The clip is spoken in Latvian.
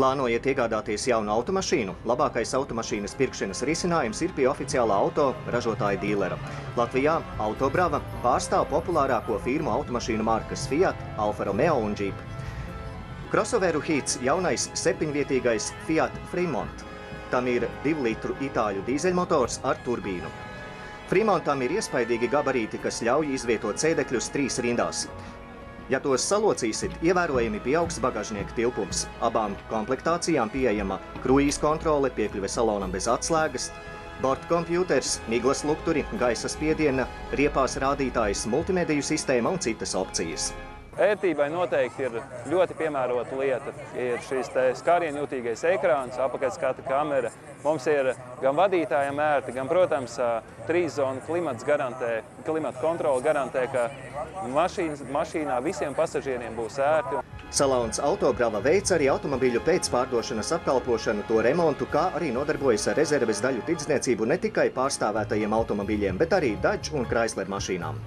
Plānojiet iegādāties jaunu automašīnu? Labākais automašīnas pirkšanas risinājums ir pie oficiālā auto ražotāja dīlera. Latvijā Autobrava pārstāv populārāko firmu automašīnu markas Fiat, Alfa Romeo un Jeep. Crossoveru hīts jaunais 7-vietīgais Fiat Fremont. Tam ir 2 litru itāļu dīzeļmotors ar turbīnu. Fremontam ir iespaidīgi gabarīti, kas ļauj izvietot sēdekļus 3 rindās. Ja tos salocīsit, ievērojami pieaugs bagažnieka tilpums. Abām komplektācijām pieejama kruīz kontrole, piekļuve salonam bez atslēgas, bortkompjūters, miglas lukturi, gaisa spiediena, riepās rādītājs, multimediju sistēma un citas opcijas. Ērtībai noteikti ir ļoti piemērota lieta. Ir šis skārienjūtīgais ekrāns, apakaļskata kamera. Mums ir gan vadītājiem ērti, gan, protams, 3-zonu klimata kontrole garantē, ka mašīnā visiem pasažieriem būs ērti. Salons Autobrava veic arī automobiļu pēcpārdošanas apkalpošanu, to remontu, kā arī nodarbojas ar rezerves daļu tirdzniecību ne tikai pārstāvētajiem automobiļiem, bet arī Dodge un Chrysler mašīnām.